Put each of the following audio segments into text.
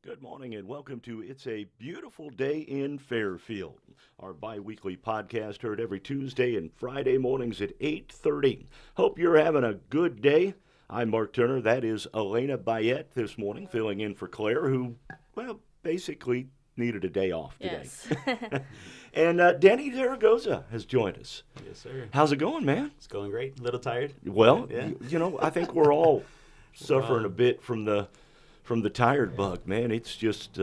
Good morning and welcome to It's a Beautiful Day in Fairfield, our bi-weekly podcast heard every Tuesday and Friday mornings at 8:30. Hope you're having a good day. I'm Mark Turner. That is Elena Bayette this morning, filling in for Claire, who, well, basically needed a day off today. Yes. And Danny Zaragoza has joined us. Yes, sir. How's it going, man? It's going great. A little tired. Well, Yeah. I think we're all suffering a bit from the tired bug, man. It's just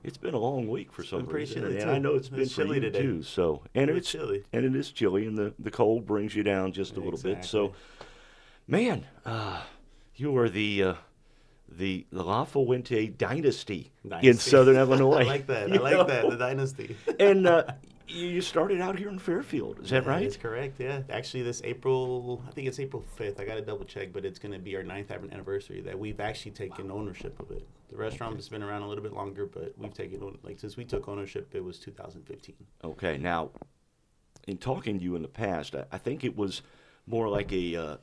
it's been a long week for some been pretty reason, chilly, and too. I know it's been It's for chilly you today. too. So, and It's it's chilly. and it is chilly, and the cold brings you down just a little bit. So, man, you are the La Fuente dynasty in Southern Illinois. I like that. I like that. The dynasty. And you started out here in Fairfield. Is that right? That's correct. Yeah. Actually, this April, I think it's April 5th. I got to double check, but it's going to be our 9th anniversary that we've actually taken ownership of it. The restaurant has been around a little bit longer, but we've taken since we took ownership, it was 2015. Okay. Now, in talking to you in the past, I think it was more like a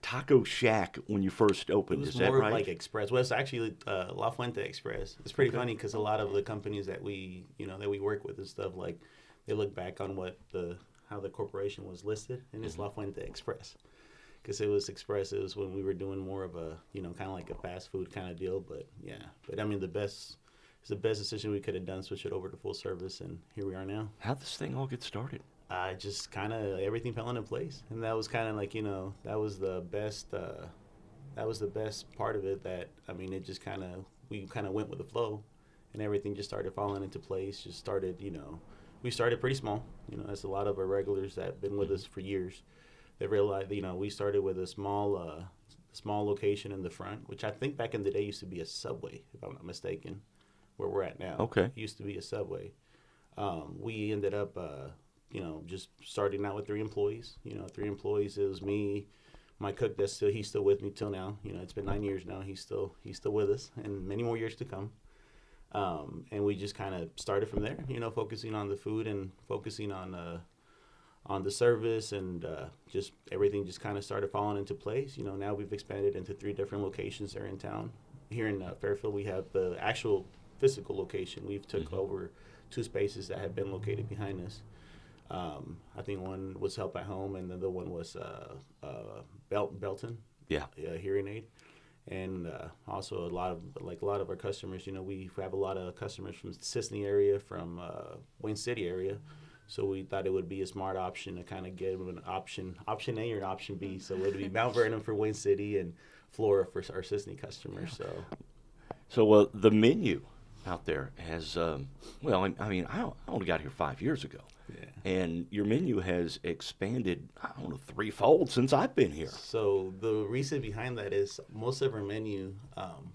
taco shack when you first It opened. was Is that more right? like Express. Well, it's actually La Fuente Express. It's pretty funny because a lot of the companies that we work with and stuff, like they look back on how the corporation was listed, and it's La Fuente Express. Because it was Express, it was when we were doing more of a, kind of like a fast food kind of deal. But yeah, I mean, it's the best decision we could have done, switch it over to full service, and here we are now. How'd this thing all get started? I just kind of, everything fell into place. And that was kind of like, that was the best part of it. That, I mean, it just we kind of went with the flow, and everything just started falling into place. Just started, we started pretty small. As a lot of our regulars that have been with us for years, they realized, we started with a small location in the front, which I think back in the day used to be a Subway, if I'm not mistaken, where we're at now. Okay. It used to be a Subway. We ended up, just starting out with 3 employees. 3 employees. It was me, my cook. He's still with me till now. It's been 9 years now. He's still with us, and many more years to come. And we just kind of started from there. Focusing on the food and focusing on the service, and just everything just kind of started falling into place. Now we've expanded into 3 different locations there in town. Here in Fairfield, we have the actual physical location. We've took over 2 spaces that have been located behind us. I think one was Help at Home, and the other one was Belton. Yeah. Hearing aid. And also a lot of our customers, we have a lot of customers from the Sisney area, from Wayne City area. So we thought it would be a smart option to kind of give them an option A or an option B. So it would be Mount Vernon for Wayne City and Flora for our Sisney customers. So the menu out there has, I only got here 5 years ago. Yeah. And your menu has expanded, I don't know, 3-fold since I've been here. So the reason behind that is most of our menu,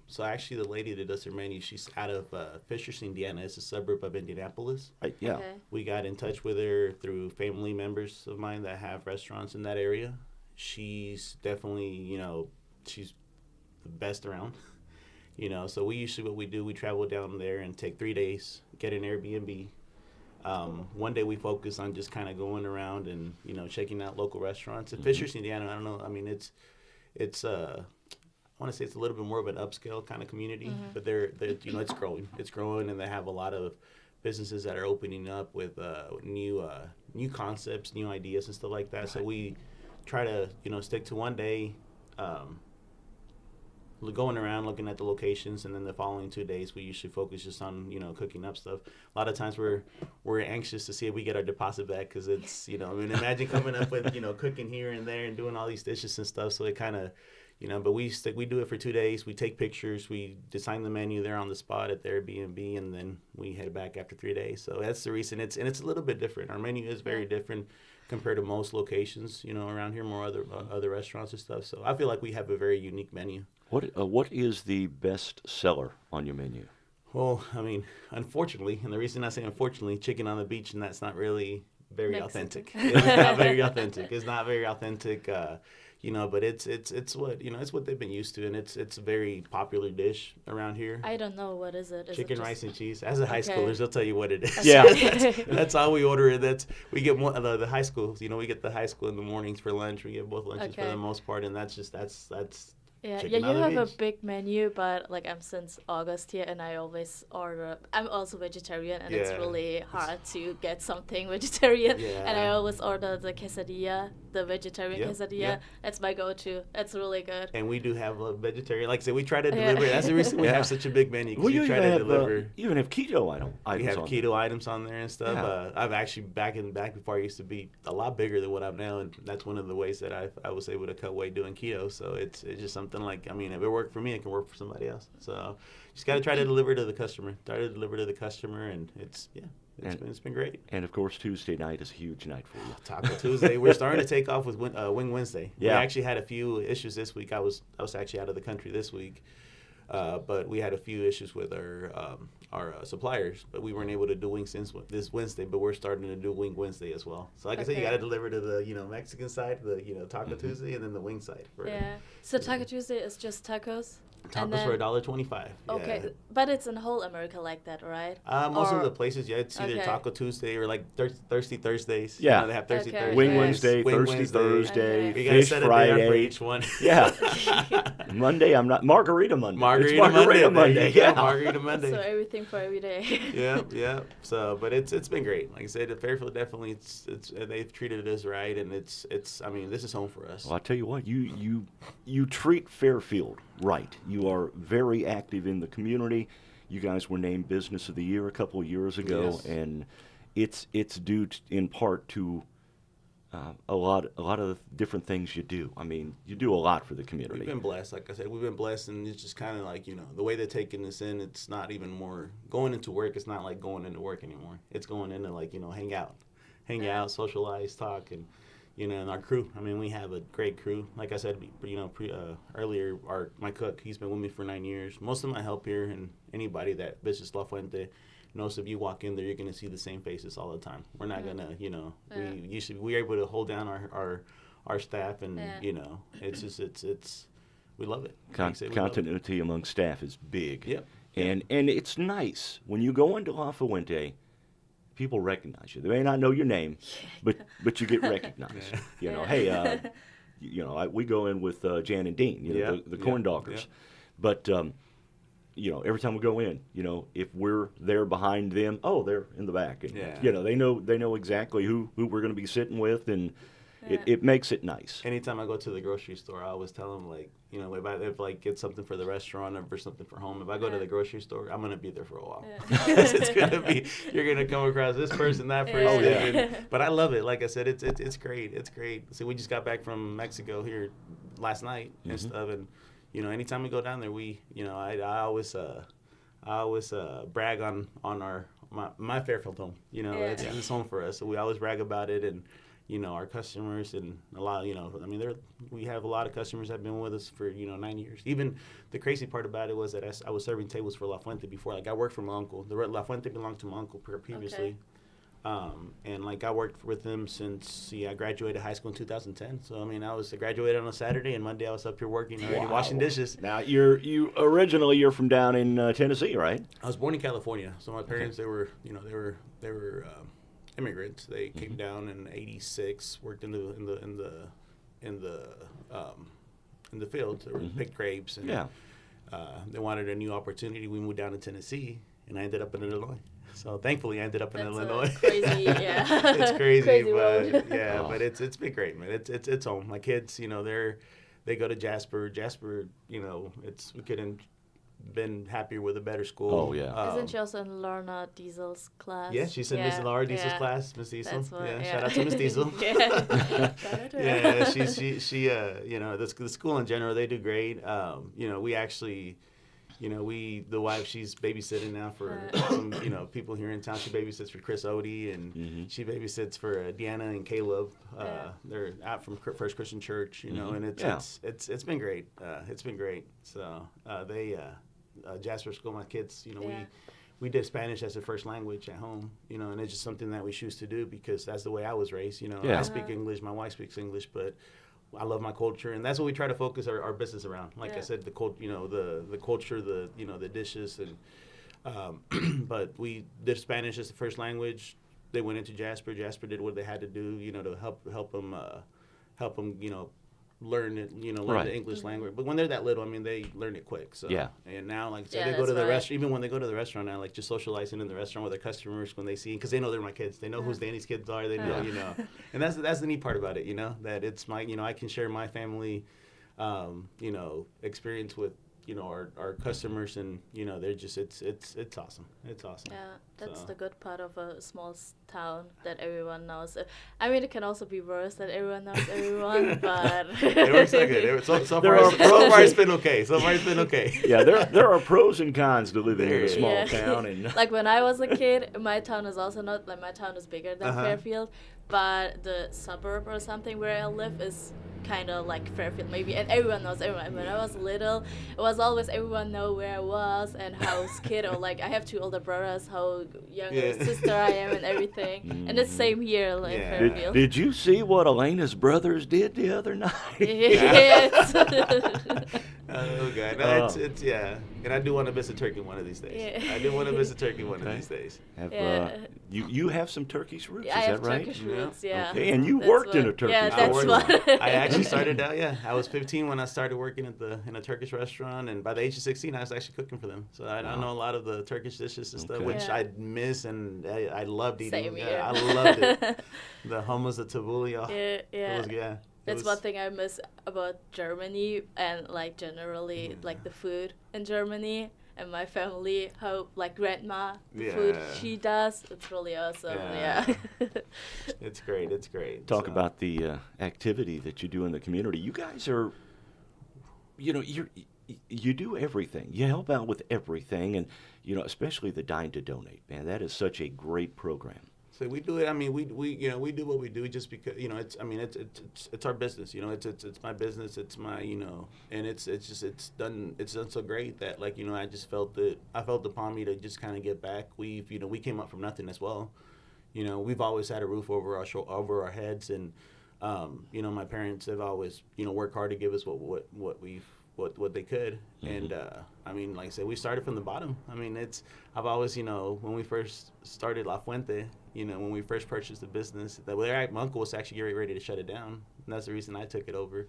so actually the lady that does her menu, she's out of Fishers, Indiana. It's a suburb of Indianapolis. Right, yeah. Okay. We got in touch with her through family members of mine that have restaurants in that area. She's definitely, she's the best around. So what we do, we travel down there and take 3 days, get an Airbnb. One day we focus on just kind of going around and, checking out local restaurants. In Fishers, Indiana, I don't know. I mean, it's I want to say it's a little bit more of an upscale kind of community, but they're it's growing. It's growing, and they have a lot of businesses that are opening up with new concepts, new ideas, and stuff like that. Right. So we try to, stick to one day, going around looking at the locations, and then the following 2 days we usually focus just on cooking up stuff. A lot of times we're anxious to see if we get our deposit back, because it's imagine coming up with cooking here and there and doing all these dishes and stuff. So it kind of but we do it for 2 days. We take pictures, we design the menu there on the spot at the Airbnb, and then we head back after 3 days. So that's the reason it's a little bit different. Our menu is very different compared to most locations around here, more other restaurants and stuff. So I feel like we have a very unique menu. What is the best seller on your menu? Well, I mean, unfortunately, and the reason I say unfortunately, chicken on the beach, and that's not really very Mexican. authentic. It's not very authentic. It's not very authentic, but it's what it's what they've been used to, and it's a very popular dish around here. I don't know, what is it? Is Chicken, it just... rice, and cheese. As a high Okay. schoolers, they'll tell you what it is. Yeah. that's all we order. We get more the high schools. We get the high school in the mornings for lunch. We get both lunches for Okay. the most part, and that's Yeah, chicken you on the have a beach. big menu, but like I'm since August here and I always order. I'm also vegetarian and it's Yeah. really hard to get something vegetarian. And I Yeah. always order the quesadilla, the vegetarian Yep. quesadilla. Yep. That's my go-to. It's really good. And we do have a vegetarian. Like I said, we try to Yeah. deliver. That's the reason we Yeah. have such a big menu, Well, because you we try even to have deliver. you even have keto We items have on keto items on there and stuff. Yeah. I've actually back before I used to be a lot bigger than what I'm now, and that's one of the ways that I was able to cut weight doing keto. So it's just something like, I mean, if it worked for me, it can work for somebody else. So just got to try to deliver to the customer. Try to deliver to the customer, and it's been great. And of course, Tuesday night is a huge night for you. Taco Tuesday. We're starting to take off with Wing Wednesday. Yeah. We actually had a few issues this week. I was actually out of the country this week, but we had a few issues with our suppliers. But we weren't able to do wings since this Wednesday. But we're starting to do Wing Wednesday as well. So like I said, you Okay. got to deliver to the Mexican side, the Taco Tuesday, and then the wing side. Yeah. So Taco Tuesday is just tacos? And Tacos for then- $1.25. Okay, Yeah. but it's in whole America like that, right? Most of Or- the places, yeah, it's either Okay. Taco Tuesday or like Thirsty Thursdays. Yeah. They have Thirsty Okay. Thursdays. Wing Wednesday, Wing Thirsty Wednesday. Thursday, Okay. We gotta Fish set a day up for Friday. each one. Yeah. Monday, I'm not Margarita Monday. Margarita, It's Margarita Monday. Monday. There you go, Yeah. Margarita Monday. So everything for every day. Yeah. So, but it's been great. Like I said, at Fairfield definitely, it's they've treated us right, and it's. I mean, this is home for us. Well, I tell you what, you treat Fairfield right. You are very active in the community. You guys were named Business of the Year a couple of years ago, Yes. and it's due in part to a lot of different things you do. I mean, you do a lot for the community. We've been blessed. Like I said, we've been blessed, and it's just kind of like, the way they're taking this in, it's not even more going into work. It's not like going into work anymore. It's going into like, hang out, socialize, talk, and, and our crew. I mean, we have a great crew. Like I said, earlier, my cook, he's been with me for 9 years. Most of my help here, and anybody that visits La Fuente, knows if you walk in there, you're going to see the same faces all the time. We're not going to, we're able to hold down our staff, and, it's just, we love it. Like I said, we love it. Continuity among staff is big. Yep. And it's nice when you go into La Fuente, people recognize you. They may not know your name, but you get recognized. Yeah. Hey, we go in with Jan and Dean, the corn doggers. Yeah. But every time we go in, if we're there behind them, oh, they're in the back, and Yeah. they know exactly who we're going to be sitting with, and Yeah. it makes it nice. Anytime I go to the grocery store, I always tell them, like, if I get something for the restaurant or for something for home, if I go to the grocery store, I'm gonna be there for a while. Yeah. It's gonna be, you're gonna come across this person, that person. Yeah. and- but I love it. Like I said, it's great. It's great. So we just got back from Mexico here last night and stuff, and anytime we go down there, I always brag on my Fairfield home. It's home for us, so we always brag about it, and our customers, and a lot, we have a lot of customers that have been with us for, 9 years. Even the crazy part about it was that I was serving tables for La Fuente before. Like, I worked for my uncle. La Fuente belonged to my uncle previously. Okay. And like, I worked with him since I graduated high school in 2010. So, I graduated on a Saturday, and Monday I was up here working already, Wow. washing dishes. Now you're from down in Tennessee, right? I was born in California. So my parents, they were immigrants. They came down in '86, worked in the fields. They picked grapes, and they wanted a new opportunity. We moved down to Tennessee, and I ended up in Illinois. So thankfully, I ended up in That's Illinois. crazy, yeah. It's crazy, Crazy but road. yeah, Oh. but it's been great, man. It's home. My kids, they go to Jasper. Jasper, we couldn't been happier with a better school. Oh, yeah. Isn't she also in Lorna Diesel's class? Yeah, she's in Miss Laura Diesel's yeah. class, Miss Diesel. That's what, yeah, yeah. shout out to Miss Diesel. Yeah. Shout out to her. Yeah, she the school in general, they do great. We actually, the wife, she's babysitting now for some, people here in town. She babysits for Chris Odie, and she babysits for Deanna and Caleb. They're out from First Christian Church, and it's been great. It's been great. So Jasper School, my kids, we did Spanish as a first language at home, and it's just something that we choose to do because that's the way I was raised. Yeah. I speak English, my wife speaks English, but I love my culture, and that's what we try to focus our business around. Like I said, the culture, the dishes, and but we did Spanish as the first language. They went into Jasper. Jasper did what they had to do, to help them, learn it, learn Right. the English language. But when they're that little, I mean, they learn it quick. So Yeah. And now, like, so Yeah, they go to that's the right. restaurant. Even when they go to the restaurant now, like, just socializing in the restaurant with their customers when they see, because they know they're my kids. They know who Danny's kids are. They know, Yeah. And that's the neat part about it, that it's my, I can share my family, experience with, our customers, and they're just it's awesome. It's awesome. Yeah, that's So. the good part of a small town that everyone knows. I mean, it can also be worse that everyone knows everyone, but It works so good. So There far, are so far it's been okay. So far it's been okay. Yeah, there are pros and cons to living in There a is. small Yeah. town, and Like when I was a kid, my town is also not like my town is bigger than Uh-huh. Fairfield, but the suburb or something where I live is kind of like Fairfield maybe, and everyone knows everyone. When I was little, it was always everyone know where I was and how kid, or like I have two older brothers, how younger Yeah. sister I am and everything. And the same here like Yeah. Fairfield. did you see what Elena's brothers did the other night? Yes. Oh god, no, it's yeah. And I do want to miss a turkey one of these days. Yeah. I do want to miss a turkey one of Okay. these days. Have, Yeah. you have some Turkish roots, I is have that right? Turkish Yeah. roots, yeah. Okay, and you That's worked in a what- Turkish Yeah, restaurant. that's what. I actually started out. Yeah, I was 15 when I started working in a Turkish restaurant, and by the age of 16, I was actually cooking for them. So I know a lot of the Turkish dishes and stuff, Okay. which Yeah. I miss, and I loved eating. Same Yeah, here. I loved it. The hummus, the tabbouleh. Oh, Yeah, yeah. It was, yeah. It That's was- one thing I miss about Germany and like generally like the food in Germany and my family. How like grandma the food Yeah. she does, it's really awesome. Yeah. Yeah. It's great. It's great. Talk So- about the activity that you do in the community. You guys are, you do everything. You help out with everything, and especially the Dine to Donate. Man, that is such a great program. So we do it. I mean, we do what we do just because it's our business. It's my business. It's my and it's done so great that I just felt upon me to just kind of get back. We came up from nothing as well. We've always had a roof over our heads, and my parents have always worked hard to give us what they could. And I mean, like I said, we started from the bottom. I mean, I've always when we first started La Fuente, when we first purchased the business, my uncle was actually getting ready to shut it down, and that's the reason I took it over.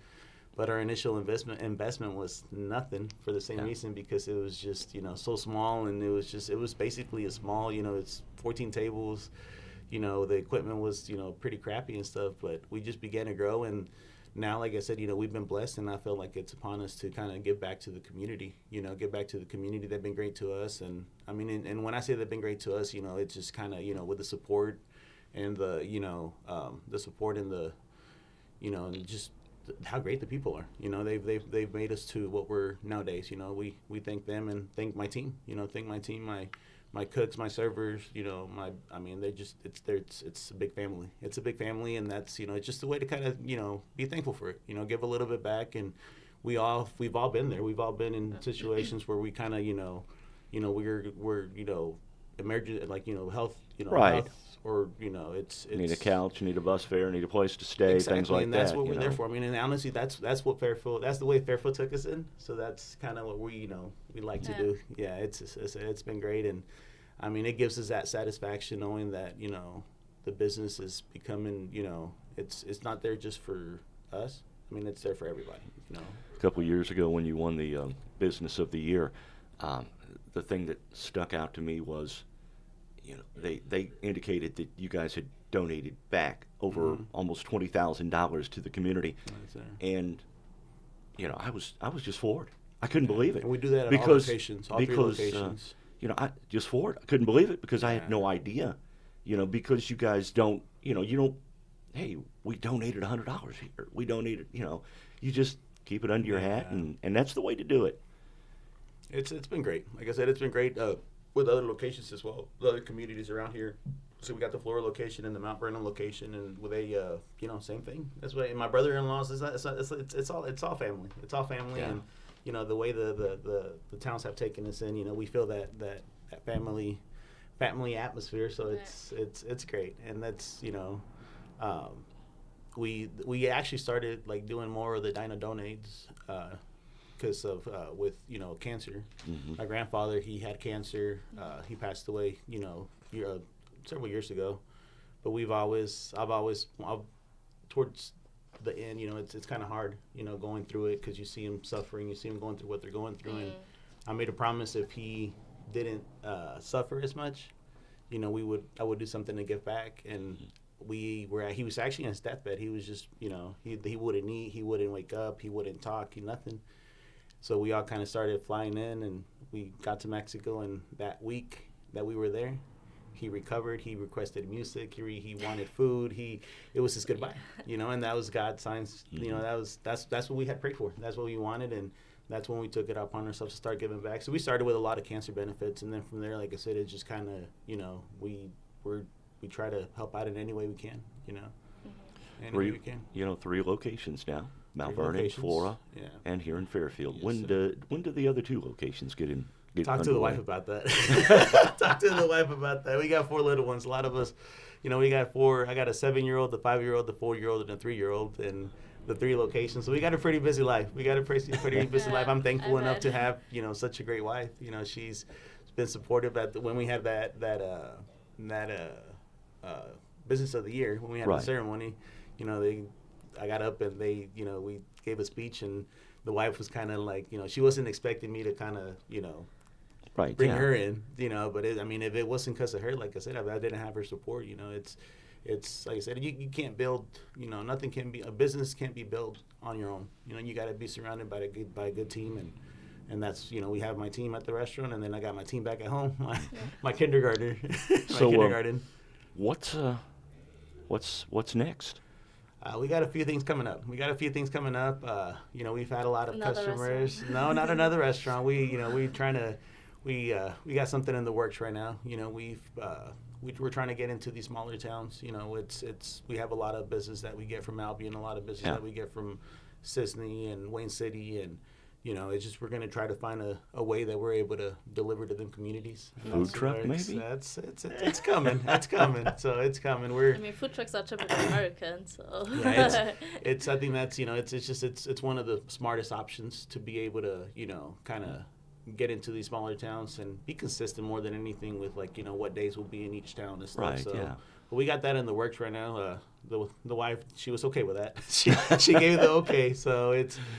But our initial investment was nothing for the same reason, because it was just so small, and it was basically a small it's 14 tables. The equipment was pretty crappy and stuff, but we just began to grow. And now, like I said, we've been blessed, and I feel like it's upon us to kind of give back to the community. Give back to the community. They've been great to us, and I mean, and when I say they've been great to us, it's just kind of with the support and the the support and the and just how great the people are. They've made us to what we're nowadays. We thank them and thank my team. Thank my team, my cooks, my servers, they're just it's a big family. It's a big family, and that's it's just a way to kind of be thankful for it. Give a little bit back, and we've all been there. We've all been in situations where we kind of we're emergent, like health, Right. health, or it's Need a couch, need a bus fare, need a place to stay, exactly, things like and that's that. what we're there for. I mean, and honestly, that's what Fairfield. That's the way Fairfield took us in. So that's kind of what we we like to Yeah. do. Yeah, it's been great, and I mean, it gives us that satisfaction knowing that the business is becoming it's not there just for us. I mean, it's there for everybody. A couple of years ago, when you won the Business of the Year, the thing that stuck out to me was, they indicated that you guys had donated back over almost $20,000 to the community, and I was just floored. I couldn't believe it. And we do that at all because locations, all three locations. I just floored. I couldn't believe it because I had no idea. Because you guys don't. You don't. Hey, we donated $100 here. We donated. You just keep it under your hat, and that's the way to do it. It's been great. Like I said, it's been great with other locations as well, the other communities around here. So we got the Florida location and the Mount Vernon location, and with a same thing. That's why my brother-in-laws it's all family. It's all family, Yeah. and the way the towns have taken us in, we feel that family atmosphere. So it's great, and that's we actually started like doing more of the Dine to Donates. Because of with cancer. My grandfather, he had cancer. He passed away several years ago. But I've always towards the end, it's kind of hard, going through it because you see him suffering, you see him going through what they're going through, and I made a promise if he didn't suffer as much, I would do something to give back, and he was actually on his deathbed. He was just, he wouldn't eat, he wouldn't wake up, he wouldn't talk, nothing. So we all kind of started flying in, and we got to Mexico, and that week that we were there, he recovered. He requested music. He wanted food. It was his goodbye, and that was God's signs. That's what we had prayed for. That's what we wanted, and that's when we took it upon ourselves to start giving back. So we started with a lot of cancer benefits, and then from there, like I said, it just kind of, we try to help out in any way we can, any way we can. 3 locations now: Mount Vernon, Flora, and here in Fairfield. Yes, when do the other 2 locations get in? Talk to the wife about that. Talk to the wife about that. We got 4 little ones. A lot of us, we got 4. I got a 7-year-old, the 5-year-old, the 4-year-old, and a 3-year-old, and the 3 locations. So we got a pretty busy life. Pretty busy life. I'm thankful enough to have, such a great wife. She's been supportive when we had that business of the year, when we had the ceremony. I got up and we gave a speech, and the wife was kind of like, she wasn't expecting me to kind of, bring her in, but if it wasn't because of her, like I said, I didn't have her support, it's like I said, you can't build, a business can't be built on your own. You got to be surrounded by a good team, and that's, we have my team at the restaurant, and then I got my team back at home, my kindergartner. Kindergarten. What's next? We got a few things coming up. We've had a lot of customers. Restaurant. No, not another restaurant. We got something in the works right now. We're trying to get into these smaller towns. We have a lot of business that we get from Albion, a lot of business that we get from Sisney and Wayne City, and it's just we're going to try to find a way that we're able to deliver to them communities. Food truck, maybe? It's coming. It's coming. So it's coming. Food trucks are typically American, so. Yeah, I think that's, it's one of the smartest options to be able to, kind of get into these smaller towns and be consistent more than anything with, like, what days will be in each town and stuff. Right, so, yeah. But we got that in the works right now. The wife, she was okay with that. she gave the okay. So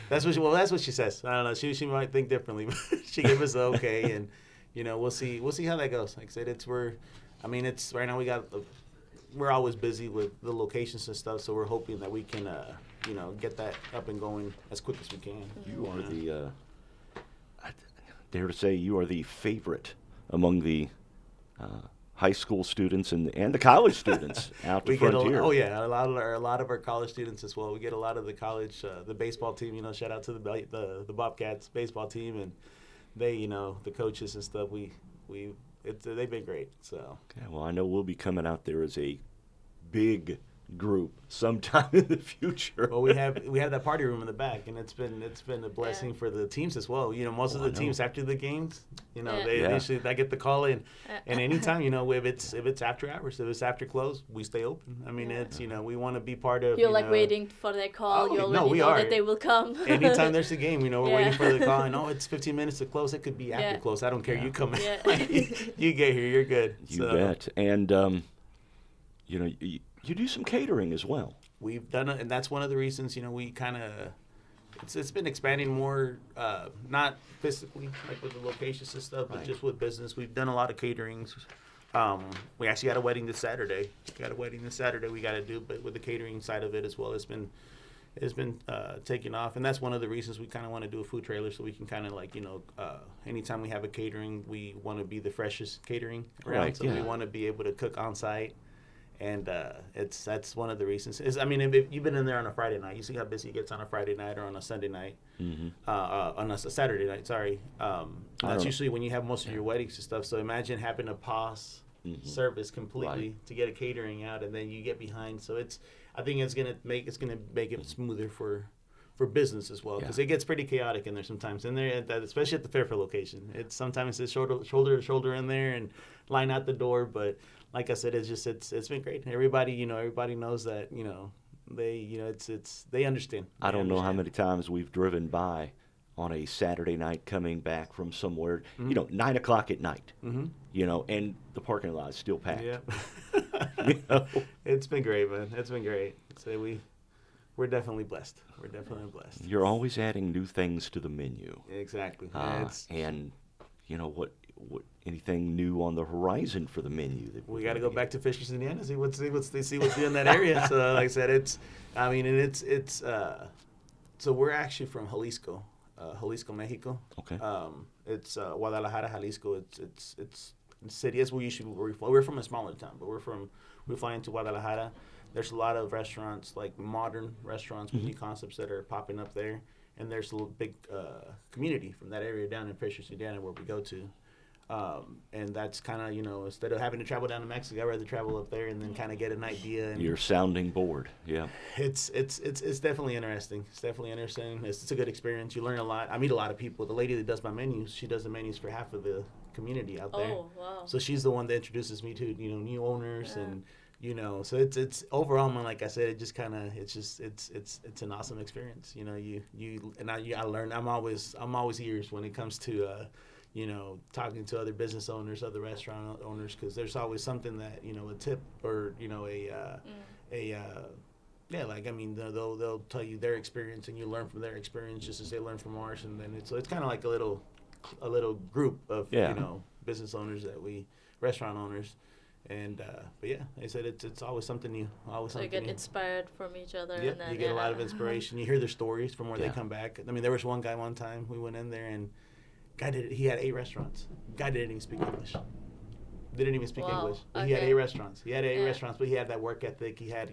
that's what she says. I don't know. She might think differently, but she gave us the okay, and we'll see how that goes. Like I said, it's right now we're always busy with the locations and stuff. So we're hoping that we can get that up and going as quick as we can. You are I dare to say you are the favorite among the high school students and the college students out to Frontier. A lot of our college students as well. We get a lot of the college, the baseball team. Shout out to the Bobcats baseball team, and they, the coaches and stuff. They've been great. So. Okay, well, I know we'll be coming out there as a big group sometime in the future. Well, we have that party room in the back, and it's been a blessing for the teams as well. Most of the teams after the games, they get the call in, and anytime, if it's after hours, if it's after close, we stay open. It's we want to be part of. You're like waiting for their call. You already know that they will come. Anytime there's a game, we're waiting for the call, and it's 15 minutes to close. It could be after close. I don't care. You come in. You get here, you're good. You bet. And you do some catering as well. We've done it, and that's one of the reasons, we kind of, it's been expanding more, not physically, like with the locations and stuff, but just with business. We've done a lot of caterings. We actually got a wedding this Saturday. We got to do, but with the catering side of it as well, it's been taking off, and that's one of the reasons we kind of want to do a food trailer, so we can kind of anytime we have a catering, we want to be the freshest catering around, we want to be able to cook on site. And that's one of the reasons. If you've been in there on a Friday night, you see how busy it gets on a Friday night or on a Sunday night, on a Saturday night. Sorry, that's usually when you have most of your weddings and stuff. So imagine having to pause service completely to get a catering out, and then you get behind. So I think it's gonna make it smoother for business as well, because it gets pretty chaotic in there sometimes. In there, especially at the Fairfield location, sometimes it's shoulder to shoulder in there and line out the door, but. Like I said, it's been great. Everybody knows that, they understand. I don't know how many times we've driven by on a Saturday night coming back from somewhere, 9 o'clock at night, and the parking lot is still packed. Yeah. It's been great, man. It's been great. So we're definitely blessed. We're definitely blessed. You're always adding new things to the menu. Exactly. And you know what anything new on the horizon for the menu that we got to go back to Fishers, Indiana, see what's new in that area. So like I said, so we're actually from Jalisco, Mexico. Okay. It's Guadalajara, Jalisco. It's city. That's where we're from a smaller town, but we fly into Guadalajara. There's a lot of restaurants, like modern restaurants with new concepts that are popping up there. And there's a little big community from that area down in Fishers, Indiana, where we go to. And that's kind of, instead of having to travel down to Mexico, I'd rather travel up there and then kind of get an idea. And your sounding board, yeah. It's definitely interesting. It's definitely interesting. It's a good experience. You learn a lot. I meet a lot of people. The lady that does my menus, she does the menus for half of the community out there. Oh, wow. So she's the one that introduces me to, new owners and, so it's overall, man, like I said, it just kind of, it's an awesome experience. I learn, I'm always ears when it comes to, talking to other business owners, other restaurant owners, because there's always something that, a tip or, they'll tell you their experience and you learn from their experience just as they learn from ours. And then it's kind of like a little group of, business owners restaurant owners. And but yeah, I said it's always something new. So you get inspired from each other. Yeah, and then, you get a lot of inspiration. You hear their stories from where they come back. I mean, there was one guy one time we went in there and he had 8 restaurants. Guy didn't even speak English. Didn't even speak English. But he had 8 restaurants. He had 8 restaurants, but he had that work ethic. He had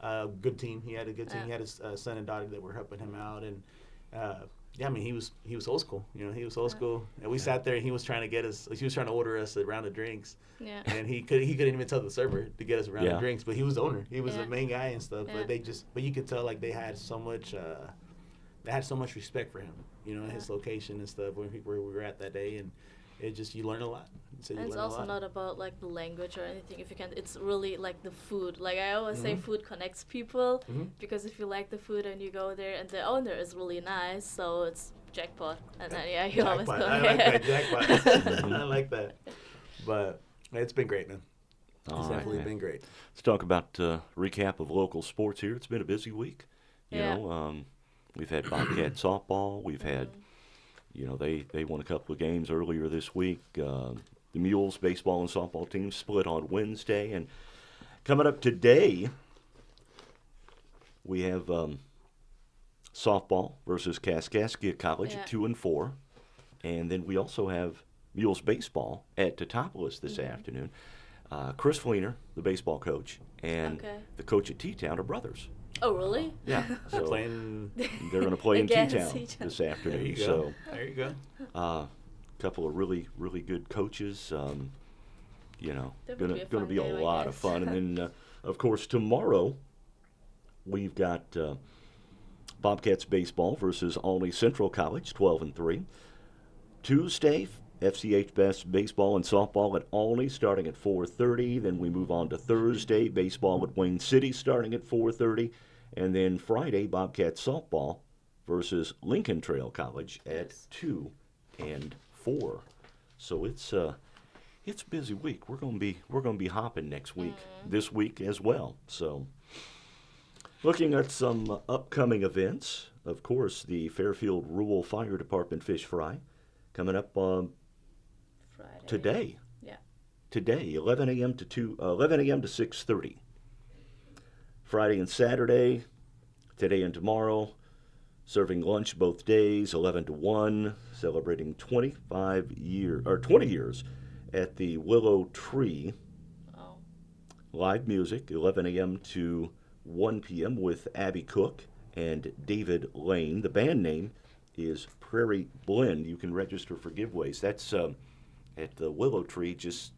a good team. He had a good team. He had his son and daughter that were helping him out and. I mean, he was old school. He was old school, and we sat there, and he was trying to order us a round of drinks. Yeah. And he couldn't even tell the server to get us a round of drinks, but he was the owner. He was the main guy and stuff. Yeah. But you could tell like they had so much respect for him. His location and stuff where we were at that day, and you learn a lot. So and it's also not about like the language or anything. If you can, it's really like the food. Like I always say, food connects people because if you like the food and you go there and the owner is really nice, so it's jackpot. And then you always go. I like that jackpot. I like that. But it's been great, man. It's definitely been great. Let's talk about recap of local sports here. It's been a busy week. We've had Bobcat softball. We've had. They won a couple of games earlier this week. The Mules baseball and softball teams split on Wednesday. And coming up today, we have softball versus Kaskaskia College at 2 and 4. And then we also have Mules baseball at Teutopolis this afternoon. Chris Fleener, the baseball coach, and the coach at T-Town are brothers. Oh, really? Yeah. So they're going to play in T-Town this afternoon. There you go. So, there you go. Couple of really, really good coaches. Going to be a game, lot of fun. And then, of course, tomorrow we've got Bobcats baseball versus Olney Central College, 12 and 3. Tuesday, FCH Best baseball and softball at Olney starting at 4:30. Then we move on to Thursday, baseball at Wayne City starting at 4:30. And then Friday, Bobcat softball versus Lincoln Trail College at 2 and 4. So it's a busy week. We're going to be hopping next week, this week as well. So looking at some upcoming events, of course, the Fairfield Rural Fire Department Fish Fry coming up Friday. Today. Yeah. Today, 11 a.m. to 6:30. Friday and Saturday, today and tomorrow, serving lunch both days, 11 to 1, celebrating 20 years at the Willow Tree. Oh. Live music, 11 a.m. to 1 p.m. with Abby Cook and David Lane. The band name is Prairie Blend. You can register for giveaways. That's at the Willow Tree, just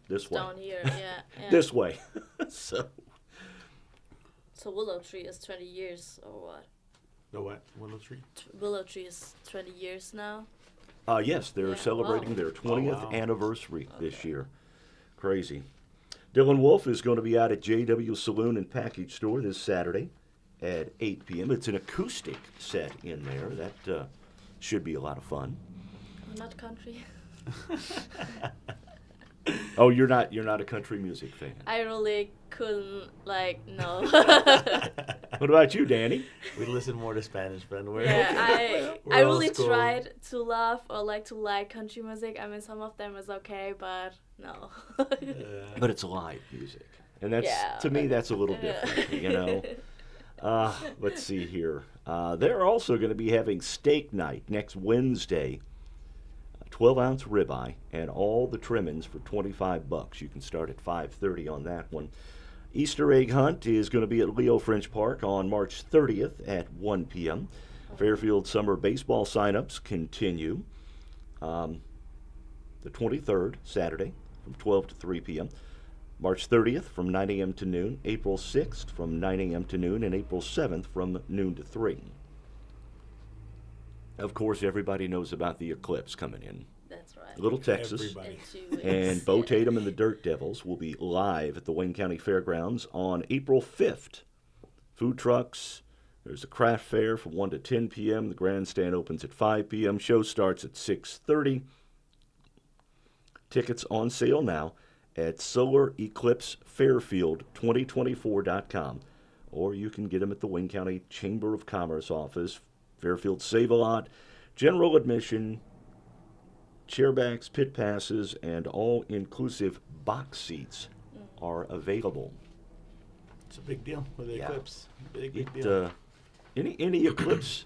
this way. Down here, yeah. This way. So Willow Tree is 20 years or what? The what? Willow Tree? Willow Tree is 20 years now. Yes, they're celebrating their 20th anniversary this year. Crazy. Dylan Wolf is going to be out at JW Saloon and Package Store this Saturday at 8 p.m. It's an acoustic set in there. That should be a lot of fun. Not country. Oh, you're not a country music fan. I really couldn't no. What about you, Danny? We listen more to Spanish, friend. We're, Yeah, we're I old really school. tried to love or to like country music. I mean, some of them is okay, but no. But it's live music, and that's Yeah. to me that's a little different, you know. Let's see here. They're also going to be having steak night next Wednesday. 12-ounce ribeye and all the trimmings for $25. You can start at 5:30 on that one. Easter egg hunt is going to be at Leo French Park on March 30th at 1 p.m. Fairfield summer baseball signups continue. The 23rd, Saturday, from 12 to 3 p.m. March 30th from 9 a.m. to noon. April 6th from 9 a.m. to noon. And April 7th from noon to 3. Of course, everybody knows about the eclipse coming in. That's right. Little Texas. Everybody. In 2 weeks. And Bo Yeah. Tatum and the Dirt Devils will be live at the Wayne County Fairgrounds on April 5th. Food trucks. There's a craft fair from 1 to 10 p.m. The grandstand opens at 5 p.m. Show starts at 6:30. Tickets on sale now at SolarEclipseFairfield2024.com. Or you can get them at the Wayne County Chamber of Commerce office. Fairfield Save-A-Lot, general admission, chairbacks, pit passes, and all-inclusive box seats are available. It's a big deal with the Yeah. eclipse. Big deal. Any eclipse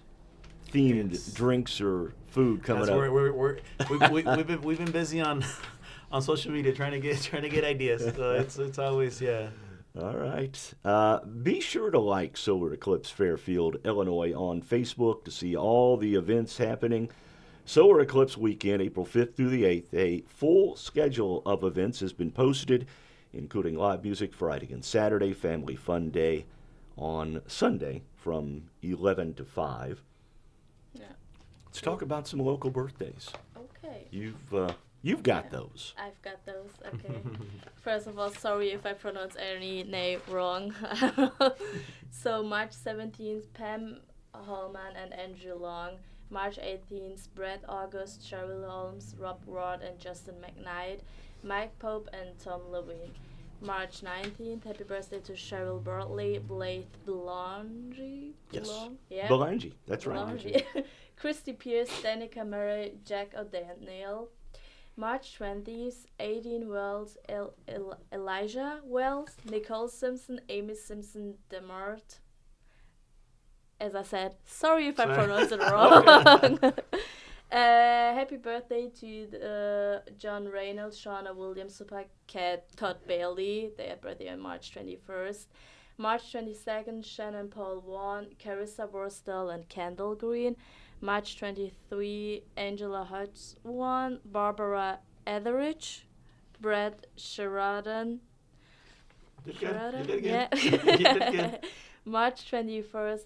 themed It's- drinks or food coming That's up? we've been busy on social media trying to get ideas. So it's always All right. Be sure to like Solar Eclipse Fairfield, Illinois on Facebook to see all the events happening. Solar Eclipse Weekend, April 5th through the 8th. A full schedule of events has been posted, including live music Friday and Saturday, Family Fun Day on Sunday from 11 to 5. Yeah. Let's talk about some local birthdays. Okay. You've got those. I've got those. Okay. First of all, sorry if I pronounce any name wrong. So March 17th, Pam Holman and Andrew Long. March 18th, Brett August, Cheryl Holmes, Rob Rod, and Justin McKnight. Mike Pope and Tom Levine. March 19th, happy birthday to Cheryl Bartley, Blake Belangi. Yes. Yeah. Belangi, that's right. Belangi. Christy Pierce, Danica Murray, Jack O'Daniel. March 20th, Aideen Wells, Elijah Wells, Nicole Simpson, Amy Simpson, Demart. As I said, sorry if I pronounced it wrong. Happy birthday to John Reynolds, Shauna Williams, Supercat, Todd Bailey. They had birthday on March 21st. March 22nd, Shannon Paul Wan, Carissa Borstel, and Kendall Green. March 23, Angela Hutz won, Barbara Etheridge, Brett Sheridan. Did good. Sheridan? You did good. Yeah. You did good. March 21st,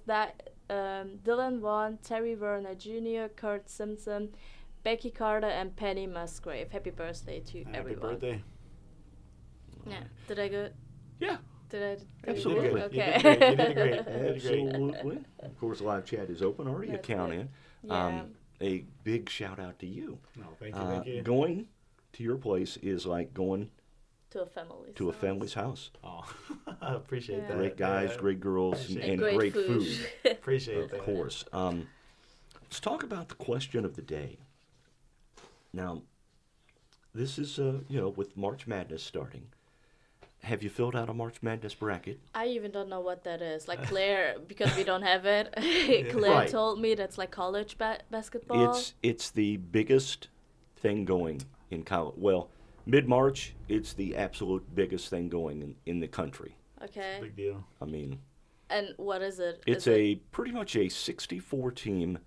Dylan Vaughn, Terry Werner Jr., Kurt Simpson, Becky Carter, and Penny Musgrave. Happy birthday to Happy everyone. birthday. Yeah. Did I go? Yeah. Did I? Absolutely. You Okay. did great. You did great. You did great. Absolutely. Of course, live chat is open. Already That's account it. in. Yeah. A big shout out to you. No, thank you. Thank you. Going to your place is like going To a family. to a family's house. Oh, I appreciate Yeah. that. Great guys, Yeah, great girls, Appreciate and great great food. food. Appreciate Of that. course. Let's talk about the question of the day. Now, this is, with March Madness starting. Have you filled out a March Madness bracket? I even don't know what that is. Like Claire, because we don't have it. Claire Right. told me that's like college basketball. It's the biggest thing going in college. Well, mid-March, it's the absolute biggest thing going in the country. Okay. Big deal. I mean, And what is it? it's Is pretty much a 64-team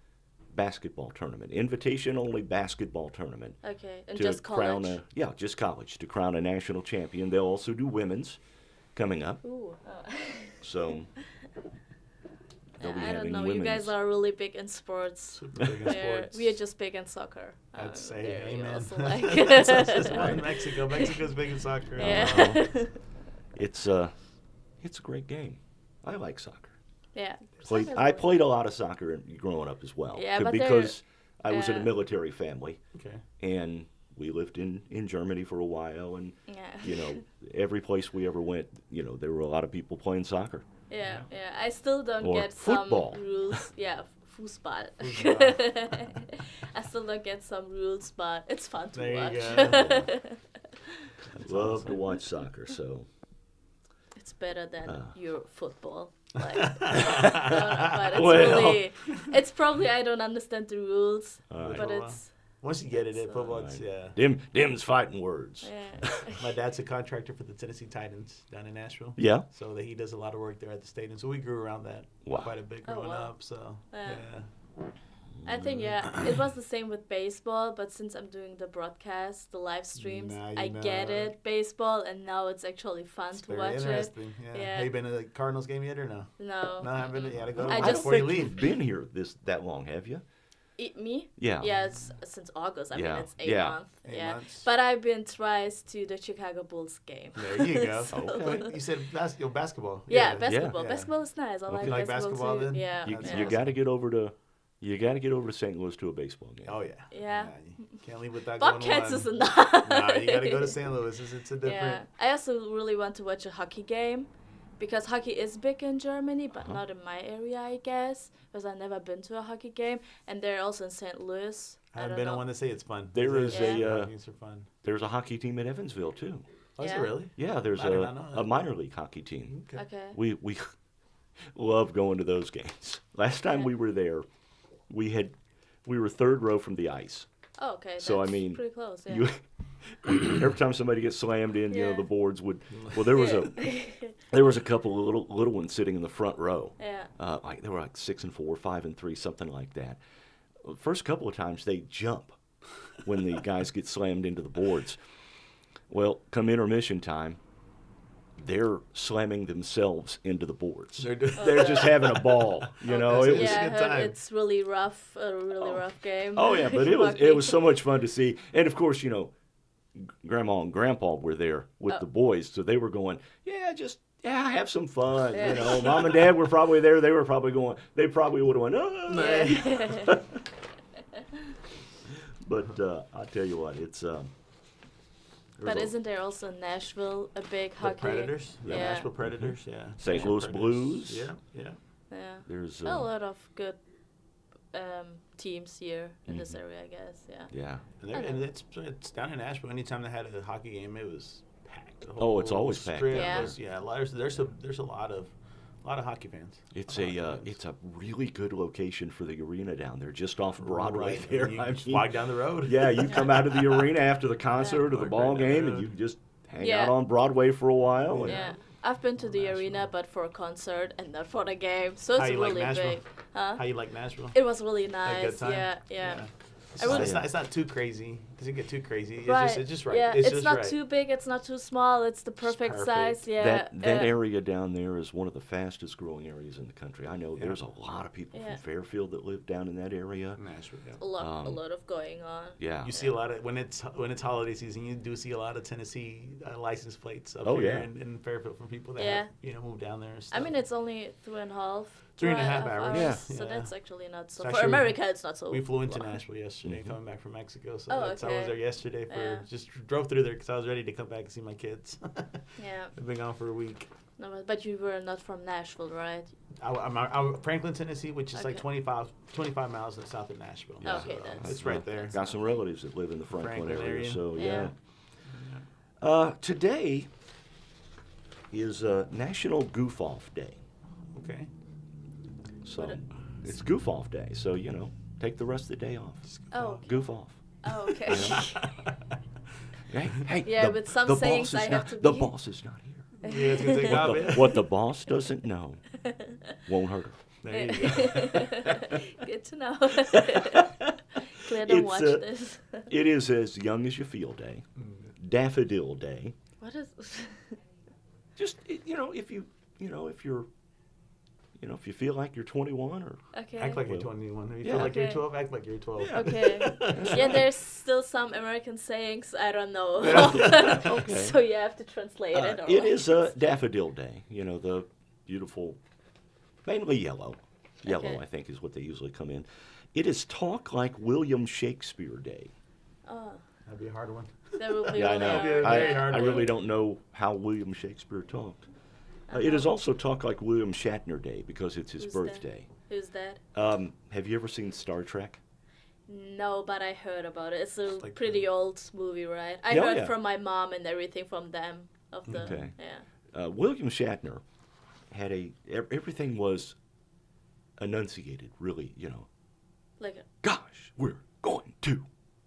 basketball tournament, invitation-only basketball tournament. Okay, and to just crown college. just college to crown a national champion. They'll also do women's coming up, Ooh. so they'll be I don't having know. You women's. guys are really big in sports. Super big in sports. We are just big in soccer. I'd say there you amen. also like- We're in Mexico. Mexico's big in soccer. Yeah. It's a great game. I like soccer. Yeah. I Soccer's played a lot of soccer growing up as well. Yeah, but because I was in a yeah. military family, Okay. and we lived in Germany for a while, and Yeah. every place we ever went, there were a lot of people playing soccer. Yeah, yeah. I still don't Or get football. some rules. Yeah, Fußball. I still don't get some rules, but it's fun to There watch. you go. Love awesome. to watch soccer, so. It's better than Ah. your football. Like, but it's Well. really, it's probably I don't understand the rules, All right. but it's Once you get it in So- football, it's, yeah. Dim's fighting words. yeah. My dad's a contractor for the Tennessee Titans down in Nashville. Yeah. So that he does a lot of work there at the stadium. So we grew around that Wow. quite a bit Oh, growing wow. up. So Yeah. yeah. I think it was the same with baseball, but since I'm doing the broadcast, the live streams, Now you I know get it. it, baseball, and now it's actually fun It's to very watch it. interesting. Yeah. Yeah. Have you been to the Cardinals game yet or no? No. No, I haven't been. You gotta go I I just- don't before you think leave. you've been here that long, have you? Me? Yeah. Yeah, it's since August. I Yeah. mean, it's 8 Yeah. months. 8 yeah. months. But I've been twice to the Chicago Bulls game. There you go. So- Okay. You said basketball. Yeah, basketball. Yeah. Basketball is nice. I Okay. like You like basketball, basketball too. then? Yeah. You, That's yeah. you got to get over to. You got to get over to St. Louis to a baseball game. Oh yeah. Yeah. You can't leave without Bobcats going is one. not. Nah, you gotta go to St. Louis. It's a different. Yeah. I also really want to watch a hockey game because hockey is big in Germany, but not in my area, I guess, because I've never been to a hockey game. And they're also in St. Louis. I haven't been on one to say it's fun. There is a, Games are fun. There's a hockey team at Evansville too. Oh, is it Yeah. really? Yeah, there's I did not know a that. minor league hockey team. Okay. Okay. We love going to those games. Last time Yeah. we were there, we were third row from the ice. Oh, okay. So, I that's mean, pretty close. Yeah. You, every time somebody gets slammed in, you know, Yeah. the boards would. Well, there was a couple of little ones sitting in the front row. Yeah. Like they were like 6 and 4, 5 and 3, something like that. First couple of times they jump when the guys get slammed into the boards. Well, come intermission time, they're slamming themselves into the boards. They're doing. They're just having a ball, you know. that's It was, Yeah, I a good heard time. it's really rough, a really rough game. oh yeah, but it Hockey. was so much fun to see, and of course, you know, Grandma and Grandpa were there with the boys, so they were going, have some fun, Yeah. you know. Mom and Dad were probably there. They were probably going. They probably would have went. Oh. Yeah. But I'll tell you what, it's. But isn't there also in Nashville a big The hockey? Predators. The Yeah. Nashville Predators. Yeah. St. Nashville Louis Predators. Blues. Yeah. Yeah. Yeah. There's A lot of good teams here in this area, I guess. Yeah. yeah. And it's down in Nashville. Anytime they had a hockey game, it was packed. The Oh, it's whole always packed. strip Yeah. was- there's a lot of hockey fans. It's A lot of fans. it's a really good location for the arena down there, just off Broadway Right. there. You I just mean, walk down the road. yeah, you come out of the arena after the concert or the Walk ball right down the game, and road. you just hang Yeah. out on Broadway for a while. And Yeah. I've been to the Nashville. arena, but for a concert and not for the game. So How it's you like really Nashville? big. Huh? How you like Nashville? It was really A good nice. time? Yeah, yeah. It's, I really- it's not too crazy. It doesn't get too crazy. It's just right. Yeah, it's it's just not right. too big, it's not too small, it's the perfect, perfect. size. Yeah. that area down there is one of the fastest growing areas in the country. I know Yeah. there's a lot of people Yeah. from Fairfield that live down in that area. Nashville. Yeah. a lot of going on. Yeah. You see a lot of when it's holiday season. You do see a lot of Tennessee license plates up Oh, here yeah. in Fairfield from people that Yeah. have, moved down there. And I stuff. mean, it's only 3.5. 3.5 hours. Yeah. So Yeah. that's actually not so. It's For actually- America, it's not so. we flew into long. Nashville yesterday, coming back from Mexico. So Oh, I was okay. there yesterday for Yeah. just drove through there because I was ready to come back and see my kids. Yeah. I've been gone for a week. No, but you were not from Nashville, right? I'm Franklin, Tennessee, which is like Okay. 25 miles south of Nashville. Yeah. Okay, So that's- it's right there. Got some relatives that live in the Franklin, Franklin area, area. so Yeah. Today is National Goof Off Day. Okay. So What it's Goof Off Day. So take the rest of the day off. Oh, okay. Goof off. Oh, okay. Hey, Yeah, with some the sayings boss is I not, have to the be- boss is not here. Yeah, it's gonna take off. Yeah. What the boss doesn't know won't hurt her. There you go. Good to know. Claire, don't It's, watch this. It is As Young as You Feel Day, Daffodil Day. What is? Just if you feel like you're 21 or Okay. Act like you're 21. If you Yeah. feel like you're Okay. 12, act like you're 12. Yeah. Okay. Yeah, there's still some American sayings I don't know. Okay. So you have to translate it. Or it is Daffodil Day. The beautiful, mainly yellow. Yellow, Okay. I think, is what they usually come in. It is Talk Like William Shakespeare Day. Oh, That'd be a hard one. that will be Yeah, I really know. hard. Yeah, very hard I one. really don't know how William Shakespeare talked. It is also Talk Like William Shatner Day because it's his Who's birthday. Who's that? Have you ever seen Star Trek? No, but I heard about it. It's a like pretty old movie, right? I Yeah, heard yeah. from my mom and everything from them of the Okay. yeah. William Shatner had everything was enunciated, really, Like a gosh, we're going to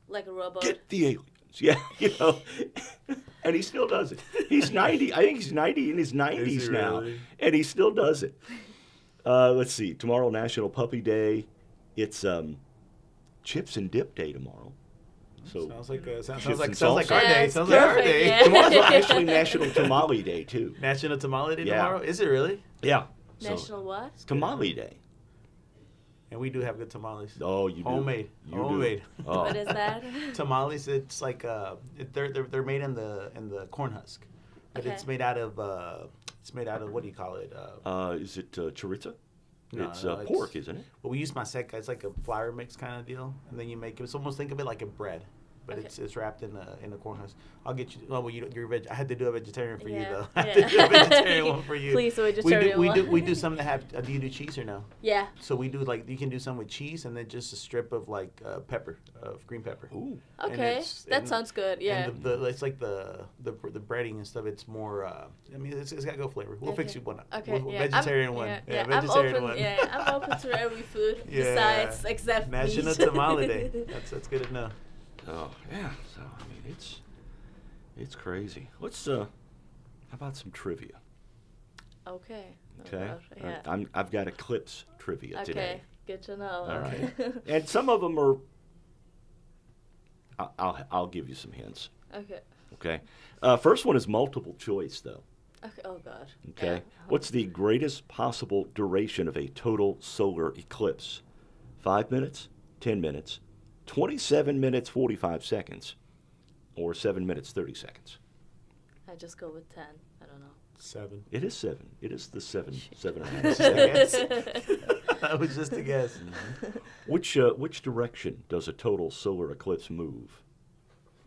like a robot. get the aliens. Yeah, and he still does it. He's 90. I think he's 90 in his 90s Is he now, really? and he still does it. Let's see. Tomorrow, National Puppy Day. It's Chips and Dip Day tomorrow. So Sounds like Chips and our salsa. day. Yes, Sounds like our perfect, day. yeah. tomorrow's actually National Tamale Day too. National Tamale Day Yeah. tomorrow? Is it really? Yeah. So, National what? Tamale Day. And we do have good tamales. Oh, you do. Homemade. You do. Homemade. Oh. What is that? Tamales, it's like they're made in the corn husk, but Okay. it's made out of what do you call it? Is it chorizo? No, It's no, pork, isn't it? Well, we use maseca. It's like a flour mix kind of deal, and then you make it. It's almost think of it like a bread, but Okay. it's wrapped in a corn husk. I'll get you. Oh, well, you're veg. I had to do a vegetarian for you Yeah, though. I had yeah. to do a vegetarian one for you. Please, a vegetarian we one. do some that have. Do you do cheese or no? Yeah. So we do like you can do some with cheese and then just a strip of like pepper, of green pepper. Ooh. And Okay. That and- sounds good. Yeah. And the it's like the breading and stuff. It's more. I mean, it's got good flavor. We'll fix Okay. you one up. Okay. We'll, Yeah. vegetarian one. Yeah. Vegetarian I'm open. one. Yeah. I'm open to every food Yeah. besides except National meat. Tamale Day. That's good to know. Oh yeah. So I mean, it's crazy. Let's how about some trivia? Okay. Oh, Okay. gosh, yeah. I've got Eclipse trivia Okay. today. Good to know. All okay. And some of them are. I'll give you some hints. okay. Okay. First one is multiple choice though. Okay. Oh God. Okay. Yeah. What's the greatest possible duration of a total solar eclipse? 5 minutes, 10 minutes, 27 minutes 45 seconds, or 7 minutes 30 seconds. I just go with 10. I don't know. 7. It is 7. It is the 7 and a half Just a seconds. guess. That was just a guess. Which direction does a total solar eclipse move?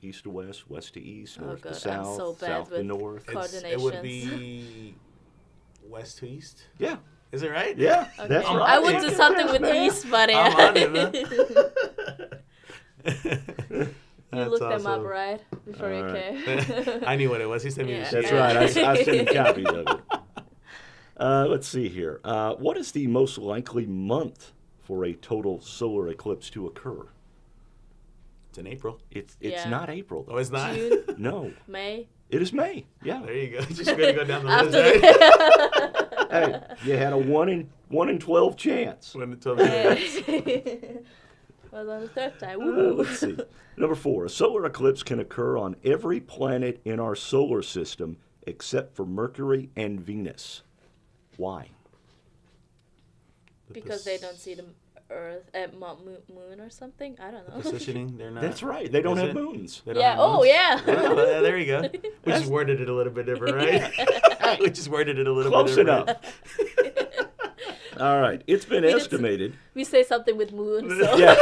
East to west, west to east, Oh, north God, to south, I'm so bad south to with north? It would be west to east. Yeah, Is it right? yeah, Okay. that's right. I would do something with Man. East, but I'm on it, man. you looked them up, right? Before All you right. came. I knew what it was. He sent me the Yeah. sheet. That's right. I sent copies of it. Let's see here. What is the most likely month for a total solar eclipse to occur? It's in April. It's Yeah. not April. Oh, it's not? June, No, May. it is May. Yeah. There you go. Just going to go down the After list, right? Hey, you had a 1 in 12 chance. When it told me that. Was on the third time. Let's see. Number 4. A solar eclipse can occur on every planet in our solar system except for Mercury and Venus. Why? Because they don't see the Earth, moon or something. I don't know. Positioning, they're not. That's right. They don't Is have it? moons. They don't Yeah. have Oh, moons? yeah. Well, there you go. We just worded it a little bit different, right? We just worded it a little Close bit different. enough. All right. It's been did estimated. We say something with moon. So. Yeah.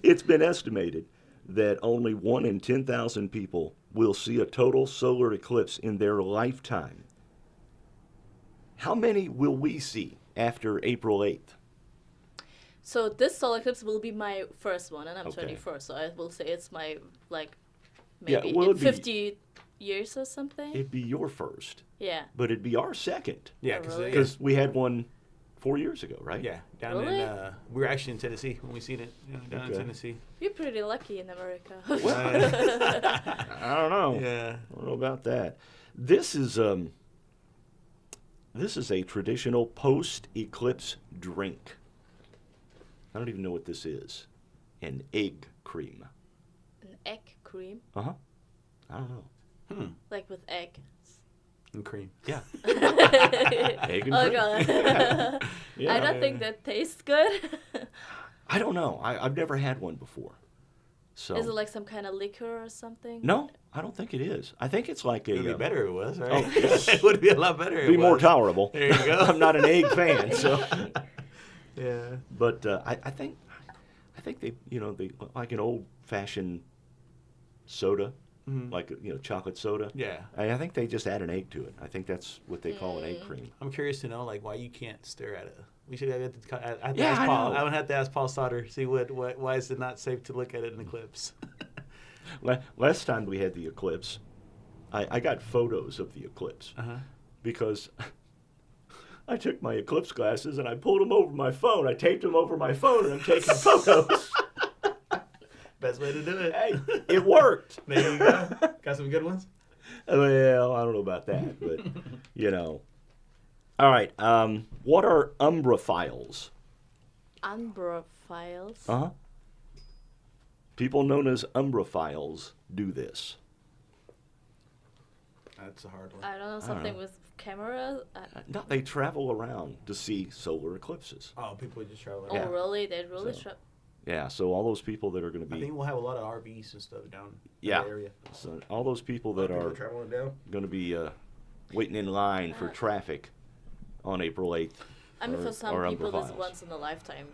It's been estimated that only 1 in 10,000 people will see a total solar eclipse in their lifetime. How many will we see after April 8th? So this solar eclipse will be my first one, and I'm Okay. 24, so I will say it's my Yeah, maybe well, in it'd be- 50 years or something. It'd be your first, Yeah. but it'd be our second Yeah, Oh, really? because we had one 4 years ago, right? yeah, down Really? in we were actually in Tennessee when we seen it. Down in Okay. Tennessee. You're pretty lucky in America. I don't know. Yeah. I don't know about that. This is a traditional post-eclipse drink. I don't even know what this is. An egg cream. An egg cream, I don't know. like with egg. And cream. Yeah. Egg and Oh cream. god. Yeah. I don't think that tastes good. I don't know. I've never had one before. So Is it like some kind of liquor or something? no, I don't think it is. I think it's like It would be a better if it was, right? Oh, yes. It would be a lot better. if be it more was. tolerable. There you go. I'm not an egg fan, so. Yeah. But I think they they like an old fashioned soda, like chocolate soda. Yeah. I think they just add an egg to it. I think that's what they call an egg cream. I'm curious to know like why you can't stare at it. We should have to Yeah, ask I Paul. know. I would have to ask Paul Sauter, see why is it not safe to look at it in eclipse. Last time we had the eclipse, I got photos of the eclipse because I took my eclipse glasses and I pulled them over my phone. I taped them over my phone and I'm taking photos. Best way to do it. Hey, it worked. There you go. Got some good ones? Well, I don't know about that, but All right. What are umbrophiles? Umbrophiles. Uh-huh. People known as umbrophiles do this. That's a hard one. I don't know, something with cameras? No, they travel around to see solar eclipses. Oh, people just travel Oh, around. really? They really So, Yeah, so all those people that are going to I be... think we'll have a lot of RVs and stuff down in Yeah. the area. So all those people that are traveling down. going to be waiting in line for traffic on April 8th. I mean, for some are people, this umbrophiles. once in a lifetime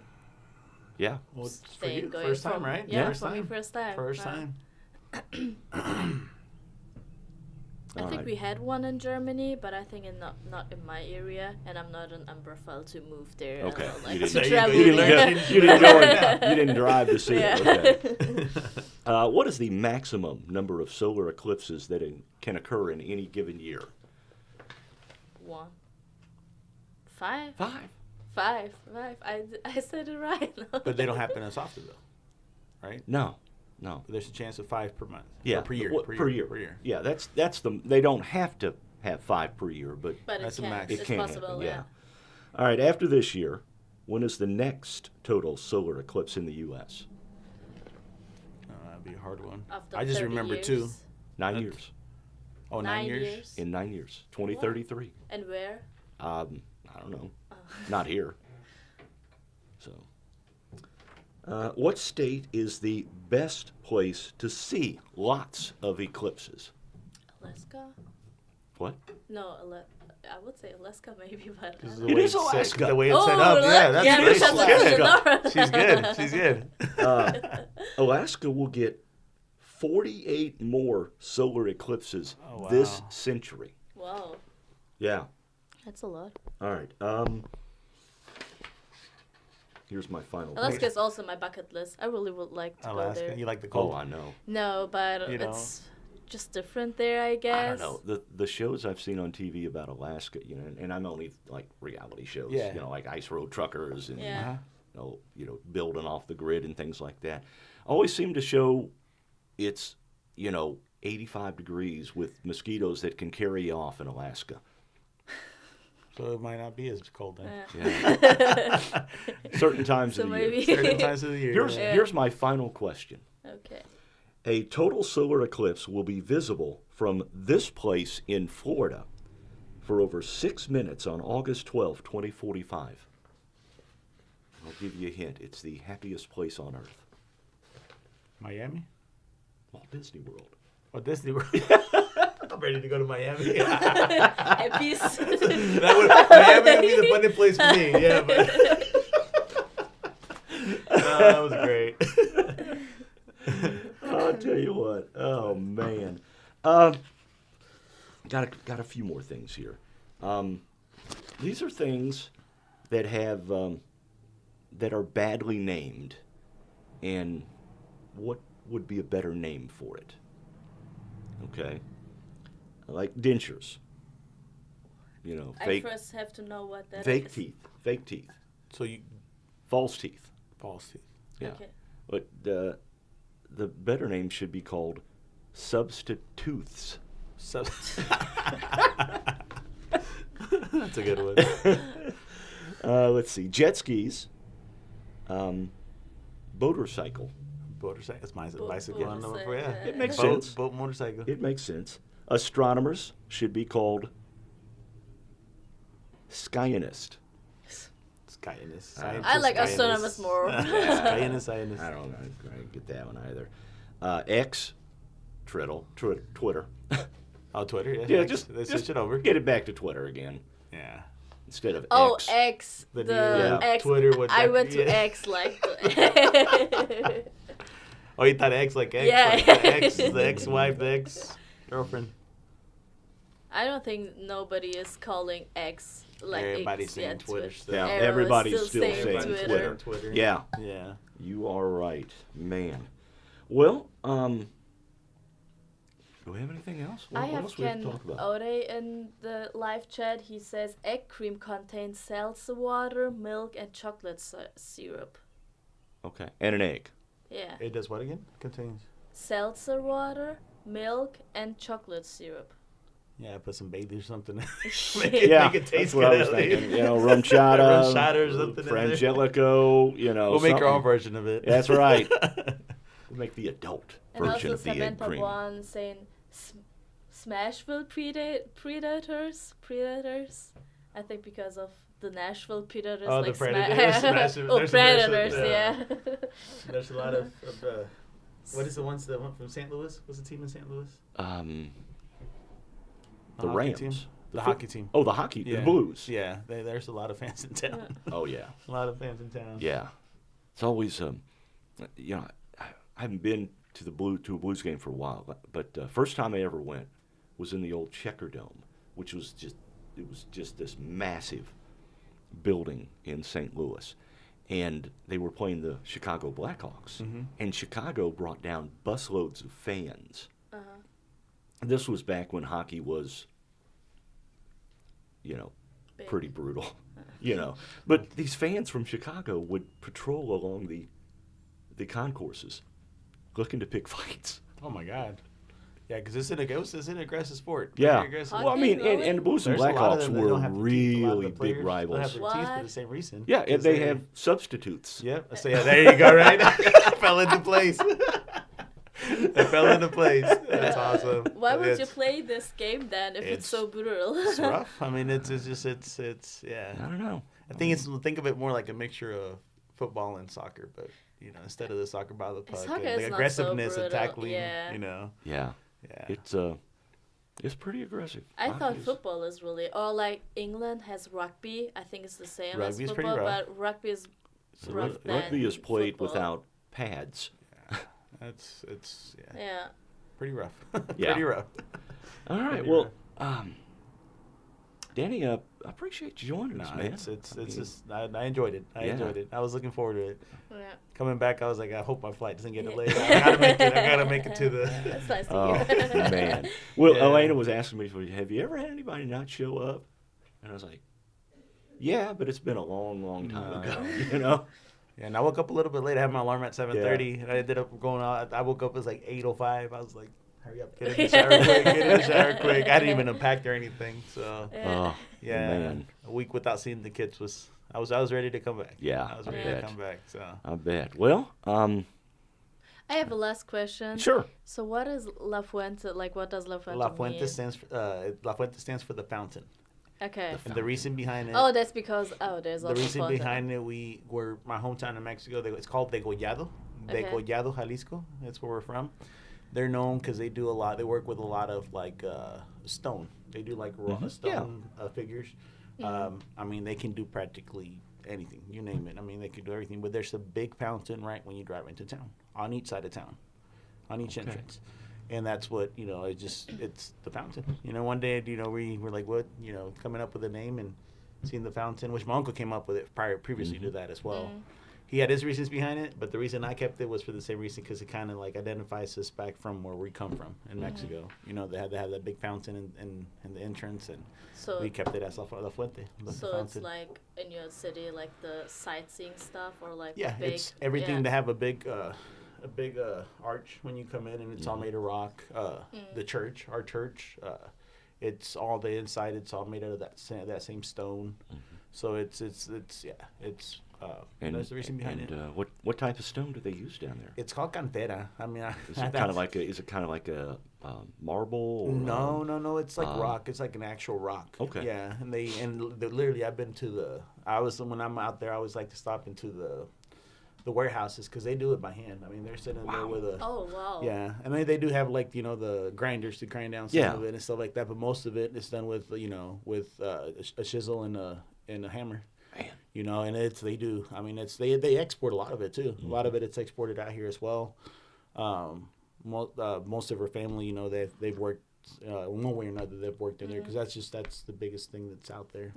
Yeah. Well, it's for thing you, going first time, from- right? Yeah, First for me, time. first time. First Wow. time. I All think right. we had one in Germany, but I think not in my area, and I'm not an umbrophile to move there. Okay. And, like, You to didn't, travel you didn't there. go, you didn't go and, you didn't drive to see Yeah. it. Okay. What is the maximum number of solar eclipses that can occur in any given year? 1. 5. 5. 5. I said it right. But they don't happen as often, though, right? No. There's a chance of 5 per month. Yeah. Or per year. What- per year. Yeah, that's they don't have to have 5 per year, but But That's it a can. max. it It's can possible, happen. yeah. All right. After this year, when is the next total solar eclipse in the U.S.? That'd be a hard one. After I just 30 remember years. 2. 9 That- years. Oh, 9 years? In 9 years. 2033. And where? I don't know. Not here. So, what state is the best place to see lots of eclipses? Alaska? What? No, I would say Alaska maybe, but I This don't It the way is it's set- Alaska. The way it's Oh, set up. Yeah, that's yeah, great. because Alaska. She's good. She's good. Alaska will get 48 more solar eclipses Oh, this wow. century. Wow, Yeah. that's a lot. All right. Here's my final. Alaska is also my bucket list. I really would like to go Alaska. there. You like the Oh, cold? I know. No, but You know? it's just different there, I guess. I don't know. The shows I've seen on TV about Alaska, and I'm only like reality shows, Yeah. like Ice Road Truckers and Yeah. building off the grid and things like that. Always seem to show it's 85 degrees with mosquitoes that can carry you off in Alaska. So it might not be as cold then. Yeah. Certain times So of the maybe. year. Certain times of the year. Here's yeah. here's my final question. Okay. A total solar eclipse will be visible from this place in Florida for over 6 minutes on August 12, 2045. I'll give you a hint. It's the happiest place on Earth. Miami? Walt Disney World. Oh, Disney World. I'm ready to go to Miami. Peace. Miami would be the funny place for me. Yeah, but that was great. I'll tell you what. Oh man. Got a few more things here. These are things that have that are badly named, and what would be a better name for it? Okay. Like dentures. I Fake first have to know what that fake is. teeth. Fake teeth. So you False teeth. false teeth. Yeah. Okay. But the better name should be called substitutes. So that's a good one. Let's see. Jet skis. Motorcycle. Motorcycle. That's my Bo- bicycle. I know for yeah. motorcycle. It makes Boat, sense. boat, motorcycle. It makes sense. Astronomers should be called scientists. Scientist. I like astronomers more. Scientist. I don't know. I don't get that one either. X, Twitter. Oh, Twitter. Yeah, Yeah, just just switch it over. Get it back to Twitter again Yeah. instead of Oh, X. X. The The new, yeah, X. Twitter with I that- went to yeah. X like. The Oh, you thought ex like ex? Yeah. Like the ex-wife, the ex-girlfriend. I don't think nobody is calling X like Everybody's X, saying Twitter still. Yeah, Everyone's everybody's still saying saying Twitter. Twitter. Yeah, Yeah. you are right, man. Well, do we have anything else? I What have else we have Ken to talk about? Ode in the live chat. He says egg cream contains seltzer water, milk, and chocolate syrup. Okay, and an egg. Yeah. It does what again? Contains. Seltzer water, milk, and chocolate syrup. Yeah, put some Bailey or something. Yeah, make it that's taste what I good was at thinking. least. You know, rum chata, Rum chata or something in there. Frangelico, you know. We'll make our own something. version of it. That's right. We'll make the adult And version also of the egg Samantha cream. One saying Smashville predators. I think because of the Nashville Predators. Oh, like the Predators. oh, Predators, yeah. There's a lot of what is the one from St. Louis? What's the team in St. Louis? The hockey Rams. team? The hockey team. Oh, the hockey, Yeah. the Blues. Yeah, there's a lot of fans in town. Oh, yeah. A lot of fans in town. Yeah. It's always, you know, I haven't been to a Blues game for a while, but first time I ever went was in the old Checker Dome, which was just this massive building in St. Louis. And they were playing the Chicago Blackhawks. Mm-hmm. And Chicago brought down busloads of fans. Uh-huh. This was back when hockey was, you know, Big. pretty brutal, you know. But these fans from Chicago would patrol along the concourses looking to pick fights. Oh my God. Yeah, because it's an aggressive sport. Yeah. Very aggressive. Well, I mean, really? and the Blues and There's a lot of Blackhawks them that were don't have to keep a lot of really the players. big Don't have rivals. their What? teeth for the same reason. Yeah, and 'Cause they have substitutes. Yep. So yeah, there you go. Right. Fell into place. It fell into place. That's awesome. Why would you It's- play this game then if it's so brutal? It's rough. I mean, it's yeah. I don't know. Think of it more like a mixture of football and soccer, but you know, instead of the soccer by the puck, Soccer and is the not aggressiveness so of brutal, tackling. yeah. You know. Yeah. Yeah. It's pretty aggressive. I Hockey thought is- football is really, or like England has rugby. I think it's the same Rugby's as pretty football, rough. but rugby is Ru- rough than Rugby is played football. without pads. It's Yeah. pretty rough. Yeah. Pretty rough. All right. Pretty Well, rough. Danny, I appreciate you joining us, man. It's I mean, just I enjoyed it. I Yeah. enjoyed it. I was looking forward to it. Yeah. Coming back, I was like, I hope my flight doesn't get Yeah. delayed. I gotta make it. I gotta make it to the. That's nice to Oh hear. man. Well, Yeah. Elena was asking me, "Have you ever had anybody not show up?" And I was like, "Yeah, but it's been a long, long time ago." You know. Yeah, and I woke up a little bit late. I had my alarm at 7:30, and I ended up going out. I woke up, it was like 8:05. I was like, hurry up, get in the shower quick, get in the shower quick. I didn't even unpack or anything. So, Oh yeah, man. a week without seeing the kids was, I was ready to come back. Yeah, I was I ready bet. to come back. So, I bet. Well, I have a last question. sure. So what is La Fuente? Like, what does La Fuente La Fuente mean? stands for the fountain. Okay. And the reason behind it. Oh, that's because there's The also reason fountain. behind it, we're my hometown in Mexico. It's called Degollado, Okay. Degollado, Jalisco. That's where we're from. They're known because they do a lot. They work with a lot of like stone. They do like raw stone figures. I mean, they can do practically anything. You name it. I mean, they can do everything. But there's a big fountain right when you drive into town, on each side of town, on each entrance. And that's what, you know, it's the fountain. You know, one day, you know, we were like, what, you know, coming up with a name and seeing the fountain, which my uncle came up with it previously to that as well. He had his reasons behind it, but the reason I kept it was for the same reason, because it kind of like identifies us back from where we come from in Mexico. You know, they had to have that big fountain in the entrance, and So we kept it as La Fuente. The so it's fountain. like in your city, like the sightseeing stuff, or like Yeah, big, it's everything yeah. to have a big arch when you come in, and it's all made of rock. The church, our church, it's all the inside. It's all made out of that same stone. So it's And that's the reason behind and, it. what type of stone do they use down there? It's called cantera. I mean, Is it kind of like a marble? Or, No. It's like rock. It's like an actual rock. Okay. Yeah, and literally, I've been to when I'm out there, I always like to stop into the warehouses, because they do it by hand. I mean, they're sitting there with a. Oh wow. Yeah, I mean, they do have, like, you know, the grinders to grind down some Yeah. of it and stuff like that, but most of it is done with, you know, with a chisel and a hammer. Man. You know, and they export a lot of it too. A lot of it, it's exported out here as well. Most of her family, you know, they've worked one way or another. They've worked in there because that's the biggest thing that's out there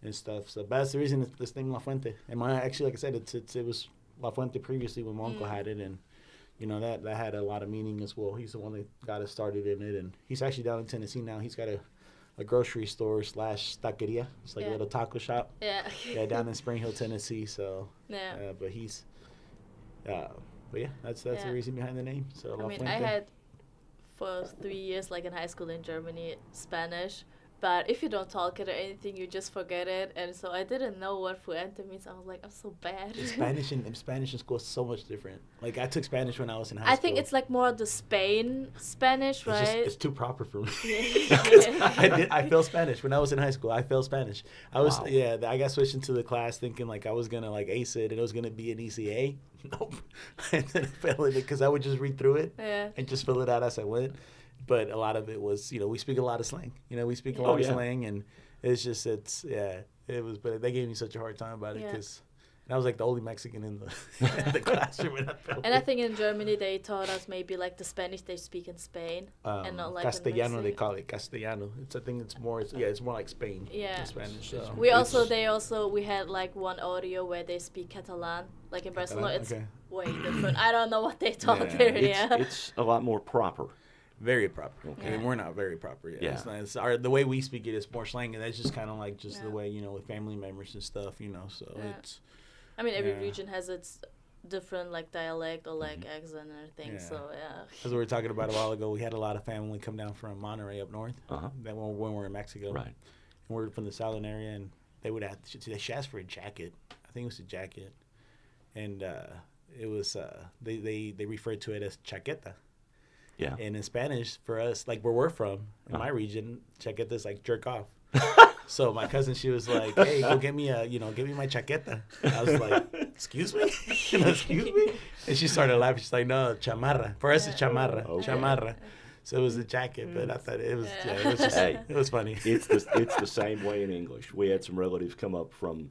and stuff. So that's the reason it's this name La Fuente. And actually, like I said, it was La Fuente previously when my uncle had it, and you know that had a lot of meaning as well. He's the one that got us started in it, and he's actually down in Tennessee now. He's got a grocery store / taqueria. It's like a little taco shop. Yeah, down in Spring Hill, Tennessee. So but he's but yeah, that's the reason behind the name. So La Fuente. I had for 3 years, like in high school in Germany, Spanish. But if you don't talk it or anything, you just forget it. And so I didn't know what fuente means. I was like, I'm so bad. Spanish in school is so much different. Like, I took Spanish when I was in high school. I think it's like more the Spain Spanish, right? It's too proper for me. I failed Spanish when I was in high school. I failed Spanish. I got switched into the class thinking like I was going to like ace it and it was going to be an ECA. Nope. And then I failed it because I would just read through it and just fill it out as I went. But a lot of it was, you know, we speak a lot of slang. You know, we speak a lot of slang, and it was. But they gave me such a hard time about it because I was like the only Mexican in the classroom, and I felt. And I think in Germany they taught us maybe like the Spanish they speak in Spain, and not like Castellano. They call it Castellano. It's more like Spain. Yeah. Spanish. So. We had like one audio where they speak Catalan, like in Barcelona. It's way different. I don't know what they taught there. It's a lot more proper. Very proper. Okay. And we're not very proper yet. Yeah. It's the way we speak it is more slang, and that's just kind of like the way, you know, with family members and stuff, you know, so it's... I mean, every region has its different, like, dialect or, like, accent and everything, so, As we were talking about a while ago, we had a lot of family come down from Monterey up north, when we were in Mexico. Right. And we're from the southern area, and they would ask for a jacket. I think it was a jacket. And it was, they referred to it as chaqueta. Yeah. And in Spanish, for us, like where we're from, in my region, chaqueta is like jerk off. So my cousin, she was like, "Hey, go get me my chaqueta." I was like, "Excuse me?" Excuse me? And she started laughing. She's like, "No, chamarra. For us, it's chamarra. Chamarra." So it was a jacket, but I thought it was it was funny. It's the same way in English. We had some relatives come up from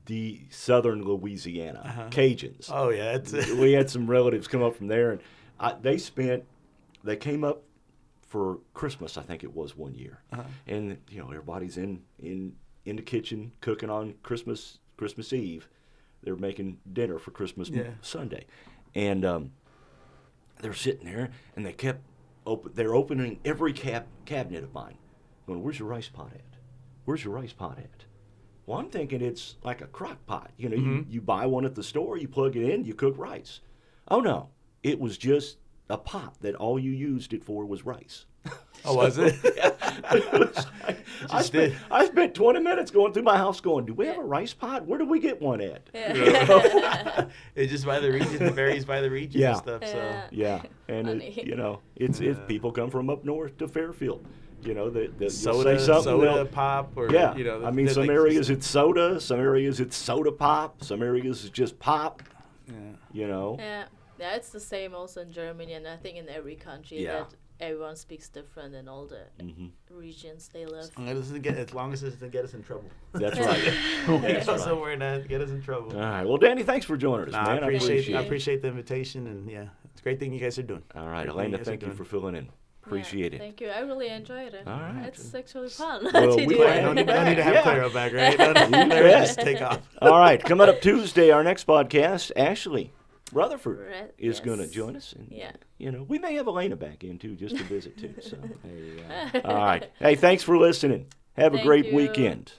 the southern Louisiana, Cajuns. Oh yeah, that's it. We had some relatives come up from there, and they came up for Christmas, I think it was one year, and you know everybody's in the kitchen cooking on Christmas Eve. They're making dinner for Christmas Sunday, and they're sitting there, and they're opening every cabinet of mine, going, "Where's your rice pot at? Where's your rice pot at?" Well, I'm thinking it's like a crock pot. You know, you buy one at the store, you plug it in, you cook rice. Oh no. It was just a pot that all you used it for was rice. Oh, was it? I spent 20 minutes going through my house going, do we have a rice pot? Where do we get one at? It's just by the region. It varies by the region and stuff. So. Yeah. And, it's people come from up north to Fairfield. You know, the soda pop. Or, you know, I mean, some areas it's soda. Some areas it's soda pop. Some areas it's just pop. Yeah. You know? Yeah, it's the same also in Germany, and I think in every country that everyone speaks different in all the regions they live. As long as it doesn't get us in trouble. That's right. Somewhere not get us in trouble. All right. Well, Danny, thanks for joining us, man. I appreciate the invitation, and it's a great thing you guys are doing. All right, Elena, thank you for filling in. Appreciate it. Thank you. I really enjoyed it. All right. It's actually fun. Well, to we do don't need to have Clara back, right? Just take off. All right. Coming up Tuesday, our next podcast, Ashley Rutherford is going to join us. And, we may have Elena back in, too, just to visit, too. So, all right. Hey, thanks for listening. Have a great weekend.